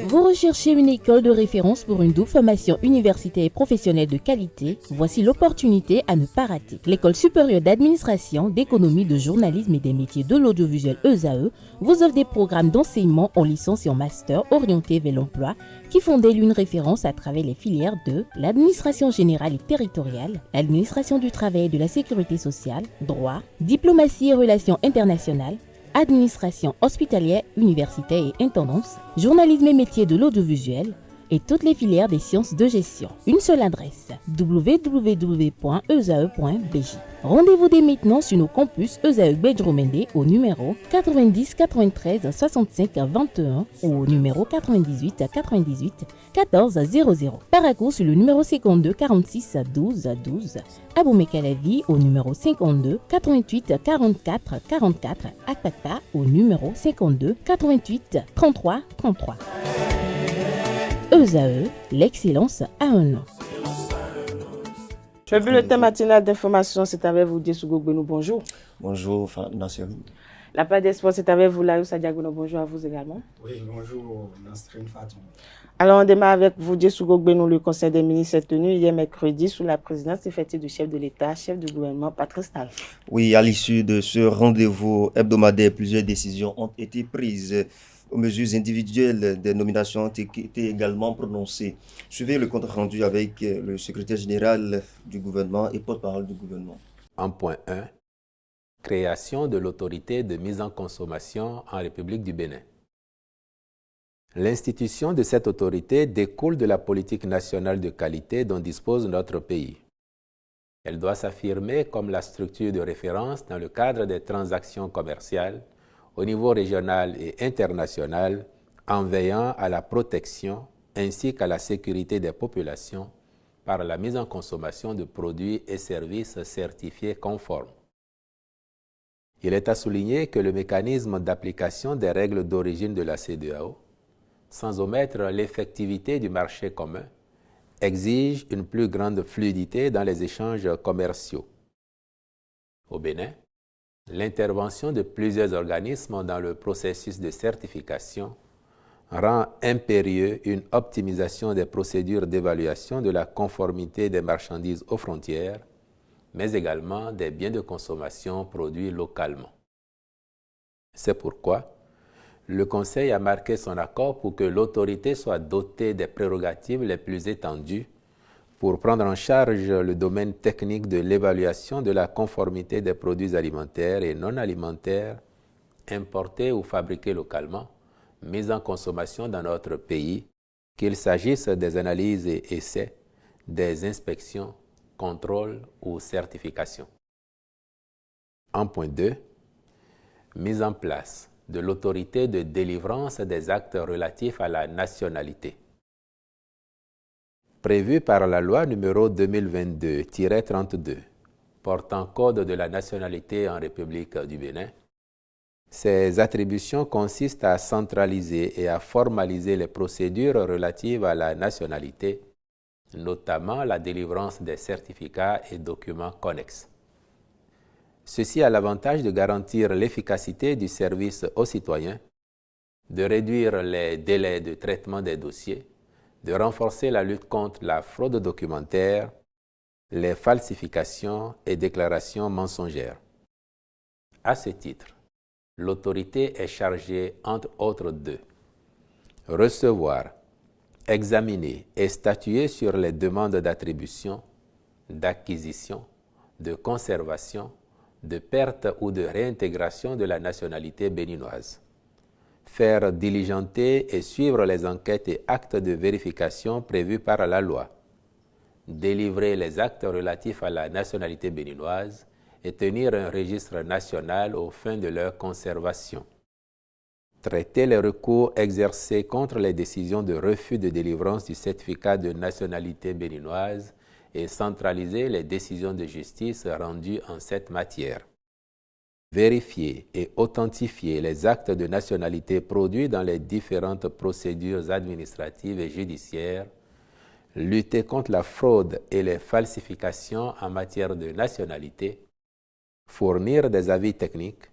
Vous recherchez une école de référence pour une double formation universitaire et professionnelle de qualité? Voici l'opportunité à ne pas rater. L'École supérieure d'administration, d'économie, de journalisme et des métiers de l'audiovisuel ESAE vous offre des programmes d'enseignement en licence et en master orientés vers l'emploi qui font d'elle une référence à travers les filières de l'administration générale et territoriale, l'administration du travail et de la sécurité sociale, droit, diplomatie et relations internationales, administration hospitalière, universitaire et intendance, journalisme et métiers de l'audiovisuel et toutes les filières des sciences de gestion. Une seule adresse, www.esae.bj. Rendez-vous dès maintenant sur nos campus ESAE Bedjromende au numéro 90 93 65 21 ou au numéro 98 98 14 00. Paracourt sur le numéro 52 46 12 12. Aboumé-Calavi au numéro 52 88 44 44. Akpaka au numéro 52 88 33 33. ESAE, l'excellence a un nom. Le bulletin matinal d'information, c'est avec vous, Dessougo Gbenou, bonjour. Bonjour, Nasser. La part des sports, c'est avec vous, Laïus Adiagono, bonjour à vous également. Oui, bonjour, Nasrin Fatou. Alors, on démarre avec vous, Dessougo Gbenou. Le Conseil des ministres est tenu hier mercredi sous la présidence effective du chef de l'État, chef du gouvernement, Patrice Talon. Oui, à l'issue de ce rendez-vous hebdomadaire, plusieurs décisions ont été prises. Aux mesures individuelles des nominations ont été également prononcées. Suivez le compte rendu avec le secrétaire général du gouvernement et porte-parole du gouvernement. En point 1, création de l'autorité de mise en consommation en République du Bénin. L'institution de cette autorité découle de la politique nationale de qualité dont dispose notre pays. Elle doit s'affirmer comme la structure de référence dans le cadre des transactions commerciales au niveau régional et international, en veillant à la protection ainsi qu'à la sécurité des populations par la mise en consommation de produits et services certifiés conformes. Il est à souligner que le mécanisme d'application des règles d'origine de la CEDEAO, sans omettre l'effectivité du marché commun, exige une plus grande fluidité dans les échanges commerciaux. Au Bénin, l'intervention de plusieurs organismes dans le processus de certification rend impérieux une optimisation des procédures d'évaluation de la conformité des marchandises aux frontières, mais également des biens de consommation produits localement. C'est pourquoi le Conseil a marqué son accord pour que l'autorité soit dotée des prérogatives les plus étendues pour prendre en charge le domaine technique de l'évaluation de la conformité des produits alimentaires et non alimentaires importés ou fabriqués localement, mis en consommation dans notre pays, qu'il s'agisse des analyses et essais, des inspections, contrôles ou certifications. En point 2, mise en place de l'autorité de délivrance des actes relatifs à la nationalité. Prévu par la loi numéro 2022-32 portant code de la nationalité en République du Bénin, ces attributions consistent à centraliser et à formaliser les procédures relatives à la nationalité, notamment la délivrance des certificats et documents connexes. Ceci a l'avantage de garantir l'efficacité du service aux citoyens, de réduire les délais de traitement des dossiers, de renforcer la lutte contre la fraude documentaire, les falsifications et déclarations mensongères. À ce titre, l'autorité est chargée, entre autres, de recevoir, examiner et statuer sur les demandes d'attribution, d'acquisition, de conservation, de perte ou de réintégration de la nationalité béninoise. Faire diligenter et suivre les enquêtes et actes de vérification prévus par la loi. Délivrer les actes relatifs à la nationalité béninoise et tenir un registre national aux fins de leur conservation. Traiter les recours exercés contre les décisions de refus de délivrance du certificat de nationalité béninoise et centraliser les décisions de justice rendues en cette matière. Vérifier et authentifier les actes de nationalité produits dans les différentes procédures administratives et judiciaires, lutter contre la fraude et les falsifications en matière de nationalité, fournir des avis techniques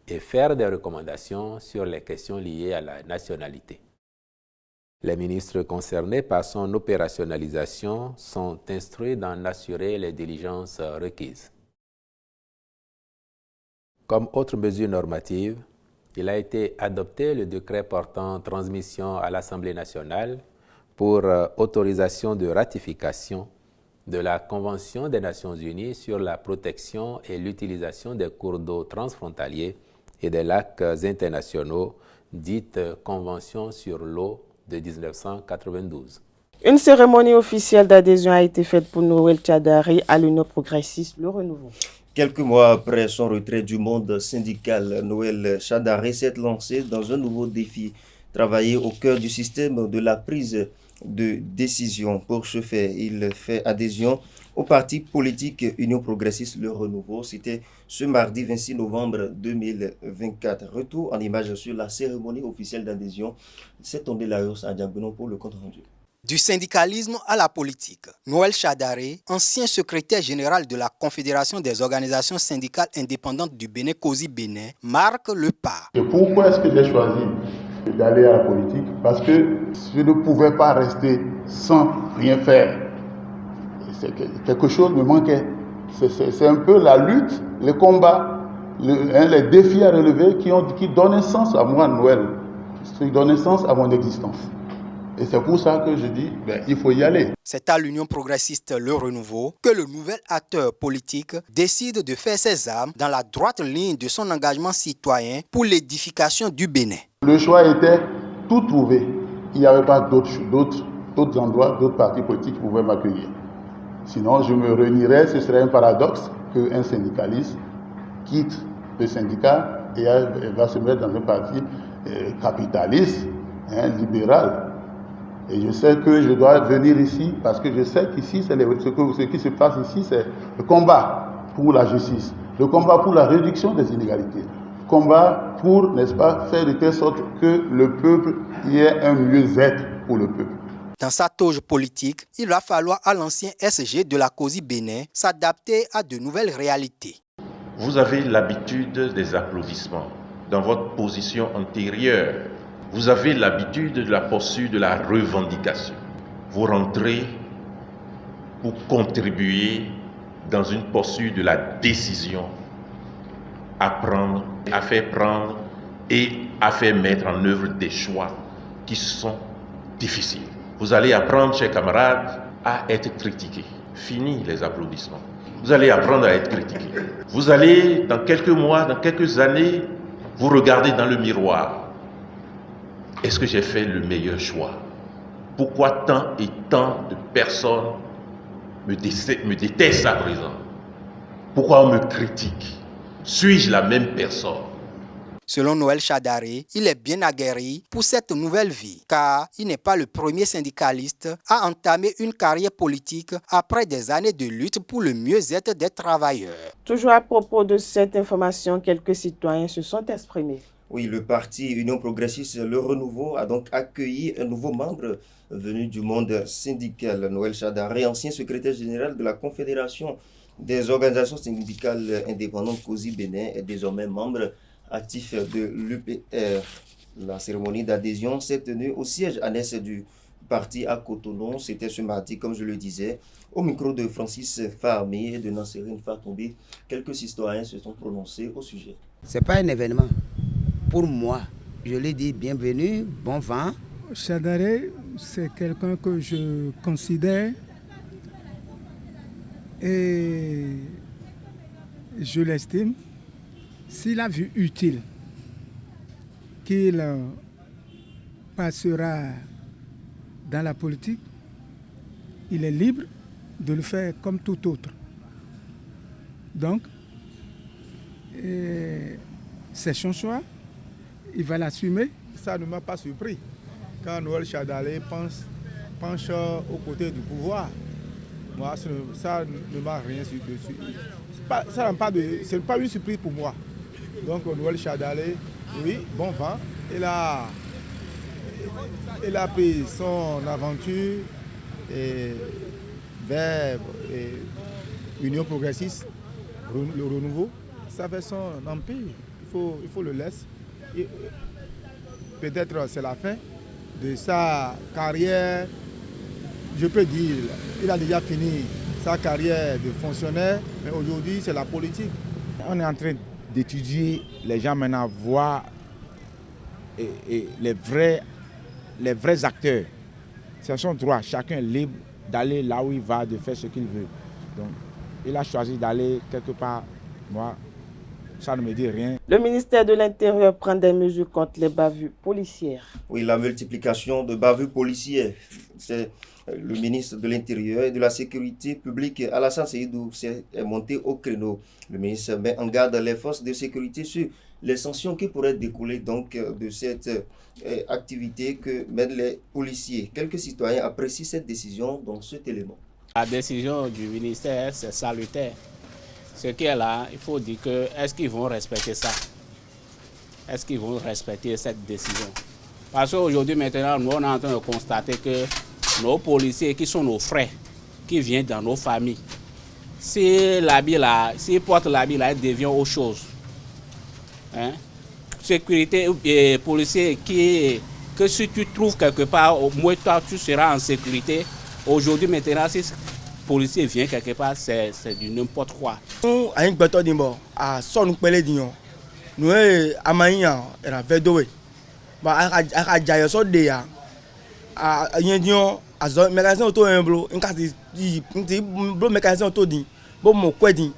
et faire des recommandations sur les questions liées à la nationalité. Les ministres concernés par son opérationnalisation sont instruits d'en assurer les diligences requises. Comme autre mesure normative, il a été adopté le décret portant transmission à l'Assemblée nationale pour autorisation de ratification de la Convention des Nations unies sur la protection et l'utilisation des cours d'eau transfrontaliers et des lacs internationaux, dite Convention sur l'eau de 1992. Une cérémonie officielle d'adhésion a été faite pour Noël Tchadari à l'Union progressiste Le Renouveau. Quelques mois après son retrait du monde syndical, Noël Tchadari s'est lancé dans un nouveau défi, travailler au cœur du système de la prise de décision. Pour ce faire, il fait adhésion au parti politique Union progressiste Le Renouveau. C'était ce mardi 26 novembre 2024. Retour en image sur la cérémonie officielle d'adhésion. C'est tombé Larios à Diagono pour le compte rendu. Du syndicalisme à la politique, Noël Tchadari, ancien secrétaire général de la Confédération des organisations syndicales indépendantes du Bénin, COSI Bénin, marque le pas. Et pourquoi est-ce que j'ai choisi d'aller à la politique? Parce que je ne pouvais pas rester sans rien faire. Quelque chose me manquait. C'est un peu la lutte, le combat, les défis à relever qui donnent un sens à moi, Noël, qui donnent un sens à mon existence. Et c'est pour ça que je dis, il faut y aller. C'est à l'Union progressiste Le Renouveau que le nouvel acteur politique décide de faire ses armes dans la droite ligne de son engagement citoyen pour l'édification du Bénin. Le choix était tout trouvé. Il n'y avait pas d'autres endroits, d'autres partis politiques qui pouvaient m'accueillir. Sinon, je me réunirais, ce serait un paradoxe qu'un syndicaliste quitte le syndicat et va se mettre dans un parti capitaliste, libéral. Et je sais que je dois venir ici parce que je sais qu'ici, ce qui se passe ici, c'est le combat pour la justice, le combat pour la réduction des inégalités, le combat pour, n'est-ce pas, faire de telle sorte que le peuple y ait un mieux-être pour le peuple. Dans sa toge politique, il va falloir à l'ancien SG de la COSI Bénin s'adapter à de nouvelles réalités. Vous avez l'habitude des applaudissements dans votre position antérieure. Vous avez l'habitude de la posture de la revendication. Vous rentrez pour contribuer dans une posture de la décision à prendre, à faire prendre et à faire mettre en œuvre des choix qui sont difficiles. Vous allez apprendre, chers camarades, à être critiqués. Fini les applaudissements. Vous allez apprendre à être critiqués. Vous allez, dans quelques mois, dans quelques années, vous regarder dans le miroir. Est-ce que j'ai fait le meilleur choix? Pourquoi tant et tant de personnes me détestent à présent? Pourquoi on me critique? Suis-je la même personne? Selon Noël Tchadari, il est bien aguerri pour cette nouvelle vie, car il n'est pas le premier syndicaliste à entamer une carrière politique après des années de lutte pour le mieux-être des travailleurs. Toujours à propos de cette information, quelques citoyens se sont exprimés. Oui, le parti Union progressiste Le Renouveau a donc accueilli un nouveau membre venu du monde syndical. Noël Tchadari, ancien secrétaire général de la Confédération des organisations syndicales indépendantes COSI Bénin, est désormais membre actif de l'UPR. La cérémonie d'adhésion s'est tenue au siège annexe du parti à Cotonou. C'était ce mardi, comme je le disais, au micro de Francis Farmi et de Nasserine Fatombi. Quelques citoyens se sont prononcés au sujet. Ce n'est pas un événement. Pour moi, je lui dis bienvenue, bon vent. Tchadari, c'est quelqu'un que je considère et je l'estime. S'il a vu utile qu'il passera dans la politique, il est libre de le faire comme tout autre. Donc, c'est son choix, il va l'assumer. Ça ne m'a pas surpris quand Noël Tchadari penche aux côtés du pouvoir. Moi, ça ne m'a rien dessus. Ce n'est pas une surprise pour moi. Donc Noël Tchadari, oui, bon vent. Il a pris son aventure vers Union progressiste, le Renouveau. ça fait son empire. Il faut le laisser. Peut-être c'est la fin de sa carrière. Je peux dire, il a déjà fini sa carrière de fonctionnaire, mais aujourd'hui c'est la politique. On est en train d'étudier, les gens maintenant voir les vrais acteurs. C'est son droit, chacun est libre d'aller là où il va, de faire ce qu'il veut. Donc, il a choisi d'aller quelque part. Moi, ça ne me dit rien. Le ministère de l'Intérieur prend des mesures contre les bavures policières. Oui, la multiplication de bavures policières. C'est le ministre de l'Intérieur et de la Sécurité publique, Alassane Seydou, est monté au créneau. Le ministre met en garde les forces de sécurité sur les sanctions qui pourraient découler donc de cette activité que mènent les policiers. Quelques citoyens apprécient cette décision dans cet élément. La décision du ministère, c'est salutaire. Ce qui est là, il faut dire que est-ce qu'ils vont respecter ça? Est-ce qu'ils vont respecter cette décision? Parce qu'aujourd'hui, maintenant, nous on est en train de constater que nos policiers qui sont nos frères, qui viennent dans nos familles, s'ils portent l'habit là, ils deviennent autre chose. Hein? Sécurité et policiers que si tu trouves quelque part, au moins toi tu seras en sécurité. Aujourd'hui, maintenant, si policier vient quelque part, c'est du n'importe quoi. Nous, à une bâton d'imbo, à son pelé d'ignon, nous, à Maïa, et à Védoé, à Jayaso Dea, à Yendion, à Zon, mécanicien auto un blo, un cas de blo mécanicien auto dit, bon, mon quedin,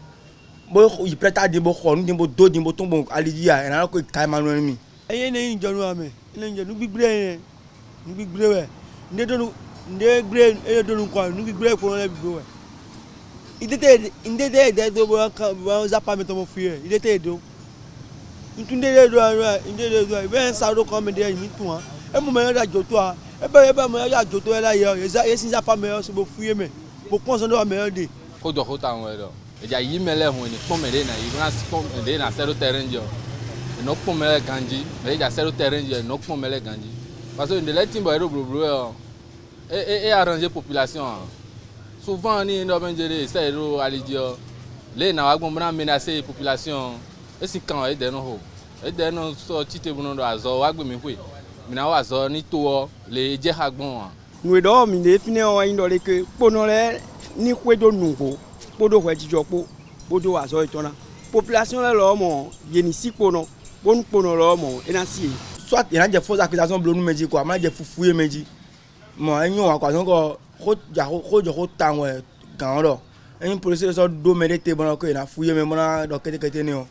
bon, il prête à des bocons, des botos, des botons, bon, à l'idea, et alors que Kaimano ennemi. Et il y a une journée, il y a une big brain, une big brain, ne brain et de nous quoi nous brain pour les bro il était de zappa mettre mon frère il était de il tournait de ben ça do comme des mi toi et mon meilleur da joto e ba mo ya joto la yo e si zappa meilleur c'est beau frère mais pour qu'on doit meilleur de ko do ko ta won do e ja yi mele ho ni pon mele na yi na pon de na zero terrain jo no pon mele ganji mais ja zero terrain jo no pon mele ganji parce que de la timbo ero bro et arranger la population. Souvent, on est dans le c'est les gens menacer la population. Et c'est quand ils sont sortis de l'Azor, ils sont les Djehagons. Nous sommes définis en indolé que pour nous, ni quoi de nouveau, pour nous, pour nous, Azor et la population est là, il y a ici pour nous, pour nous, et ainsi. Soit il y a des fausses accusations, nous me disent quoi, mais il y a des fouilles, me disent. Moi, il y a quoi encore, il y a temps quand là, un policier sort dominé tes bonnes que il a fouillé mais moi donc que néo,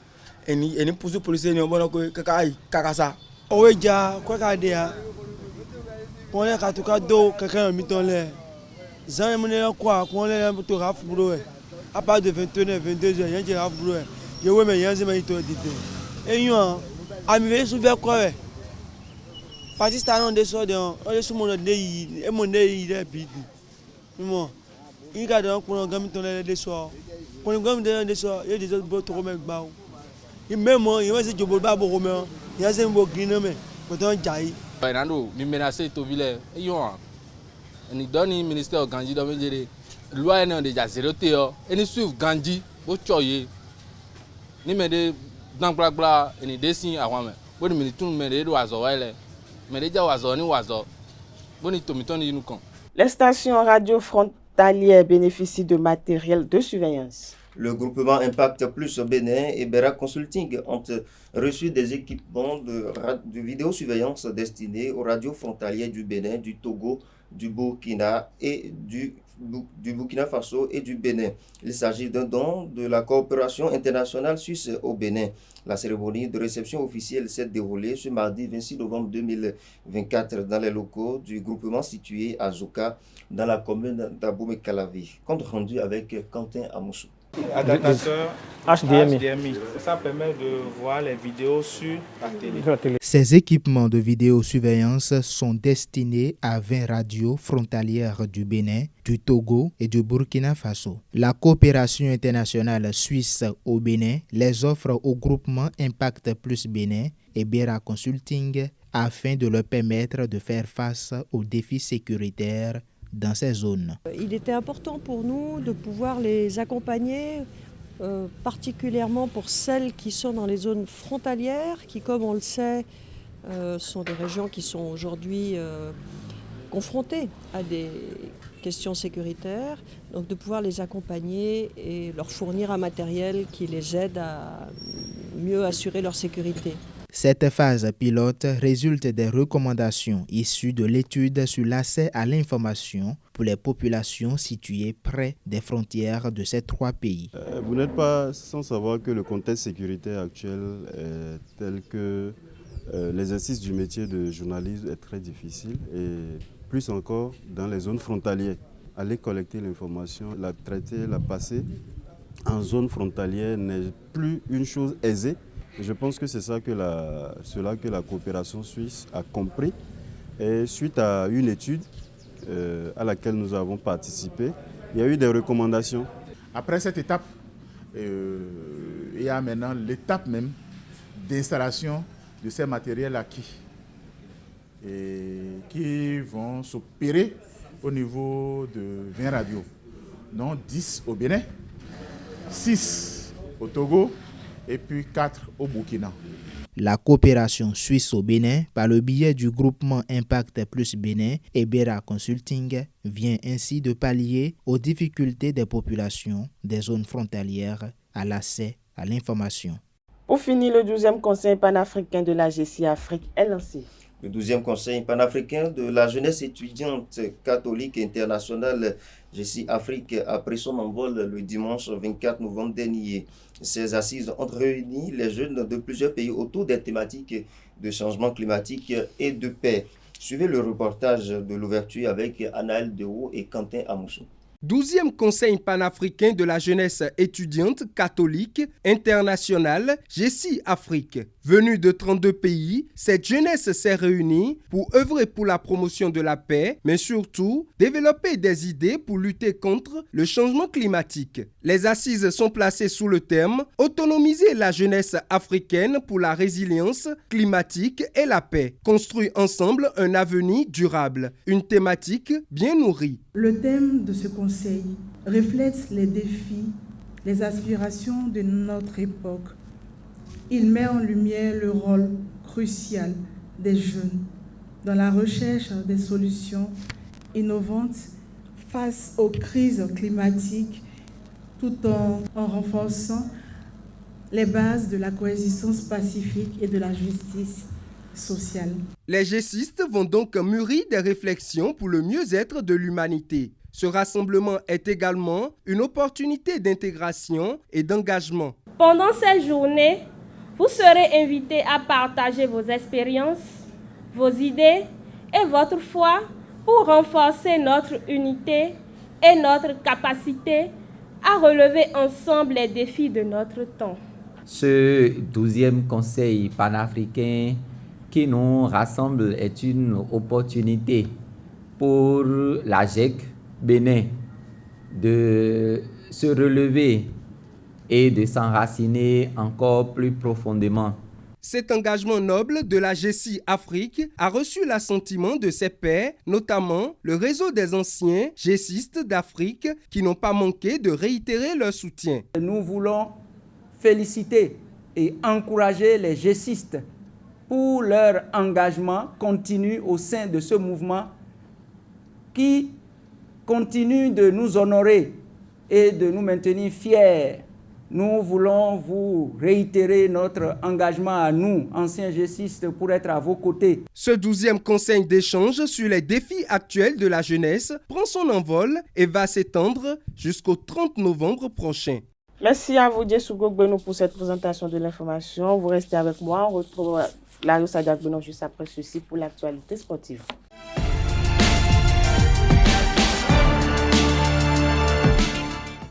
et ni pousse policier néo bonnes que kakasa. Oh ja, quoi qu'à dire, on est qu'à tout cas d'eau quelqu'un mis dans l'air. Zan mon est quoi, qu'on est un peu raf boulot. À part de 21h, 22h, il y a raf boulot. Je vois mais il y a des gens qui et yo, amivé sous vers quoi. Parti stalon de so de on est mon de et mon de il est bid. Moi, il garde un pour gamin ton de so. Pour gamin de so, il y a des autres trop mec ba. Il même moi, il va se jobo ba bo romain. Il y a un beau green mais pour ton jai. Nando, mi menacer to ville. Yo. Ni donne ministère Ganji do me dire. Loi est déjà zéro teo. Et ni suivre Ganji, bo choye. Ni me de dans bla et ni dessin à moi. Bon mi tout me de oiseau ouais. Les stations radio frontalières bénéficient de matériel de surveillance. Le groupement Impact Plus Bénin et Bera Consulting ont reçu des équipements de vidéosurveillance destinés aux radios frontalières du Bénin, du Togo, du Burkina et du Burkina Faso et du Bénin. Il s'agit d'un don de la coopération internationale suisse au Bénin. La cérémonie de réception officielle s'est déroulée ce mardi 26 novembre 2024 dans les locaux du groupement situé à Zouka, dans la commune d'Abomey-Calavi. Compte rendu avec Quentin Amoussou. Adaptateur HDMI. Ça permet de voir les vidéos sur la télé. Ces équipements de vidéosurveillance sont destinés à 20 radios frontalières du Bénin, du Togo et du Burkina Faso. La coopération internationale suisse au Bénin les offre au groupement Impact Plus Bénin et Bera Consulting afin de leur permettre de faire face aux défis sécuritaires dans ces zones. Il était important pour nous de pouvoir les accompagner particulièrement pour celles qui sont dans les zones frontalières, qui, comme on le sait, sont des régions qui sont aujourd'hui confrontées à des questions sécuritaires, donc de pouvoir les accompagner et leur fournir un matériel qui les aide à mieux assurer leur sécurité. Cette phase pilote résulte des recommandations issues de l'étude sur l'accès à l'information pour les populations situées près des frontières de ces 3 pays. Vous n'êtes pas sans savoir que le contexte sécuritaire actuel est tel que l'exercice du métier de journaliste est très difficile et plus encore dans les zones frontalières. Aller collecter l'information, la traiter, la passer en zone frontalière n'est plus une chose aisée. Je pense que c'est cela que la coopération suisse a compris. Et suite à une étude à laquelle nous avons participé, il y a eu des recommandations. Après cette étape, il y a maintenant l'étape même d'installation de ces matériels acquis et qui vont s'opérer au niveau de 20 radios, dont 10 au Bénin, 6 au Togo, et puis 4 au Burkina. La coopération suisse au Bénin, par le biais du groupement Impact Plus Bénin et Bera Consulting, vient ainsi de pallier aux difficultés des populations des zones frontalières à l'accès à l'information. Pour finir, le 12e Conseil panafricain de la GCI Afrique est lancé. Le 12e Conseil panafricain de la jeunesse étudiante catholique internationale GCI Afrique a pris son envol le dimanche 24 novembre dernier. Ces assises ont réuni les jeunes de plusieurs pays autour des thématiques de changement climatique et de paix. Suivez le reportage de l'ouverture avec Anaël Dehaut et Quentin Amoussou. 12e Conseil panafricain de la jeunesse étudiante catholique internationale GCI Afrique. Venue de 32 pays, cette jeunesse s'est réunie pour œuvrer pour la promotion de la paix, mais surtout développer des idées pour lutter contre le changement climatique. Les assises sont placées sous le thème « Autonomiser la jeunesse africaine pour la résilience climatique et la paix. Construire ensemble un avenir durable ». Une thématique bien nourrie. Le thème de ce conseil reflète les défis, les aspirations de notre époque. Il met en lumière le rôle crucial des jeunes dans la recherche des solutions innovantes face aux crises climatiques, tout en renforçant les bases de la coexistence pacifique et de la justice sociale. Les GCistes vont donc mûrir des réflexions pour le mieux-être de l'humanité. Ce rassemblement est également une opportunité d'intégration et d'engagement. Pendant cette journée, vous serez invités à partager vos expériences, vos idées et votre foi pour renforcer notre unité et notre capacité à relever ensemble les défis de notre temps. Ce 12e Conseil panafricain qui nous rassemble est une opportunité pour la GEC Bénin de se relever et de s'enraciner encore plus profondément. Cet engagement noble de la GCI Afrique a reçu l'assentiment de ses pairs, notamment le réseau des anciens GCistes d'Afrique qui n'ont pas manqué de réitérer leur soutien. Nous voulons féliciter et encourager les GCistes pour leur engagement continu au sein de ce mouvement qui continue de nous honorer et de nous maintenir fiers. Nous voulons vous réitérer notre engagement à nous, anciens GCistes, pour être à vos côtés. Ce 12e conseil d'échange sur les défis actuels de la jeunesse prend son envol et va s'étendre jusqu'au 30 novembre prochain. Merci à vous, Djesougo Gbenou, pour cette présentation de l'information. Vous restez avec moi. On retrouve Lario Sadak Benon juste après ceci pour l'actualité sportive.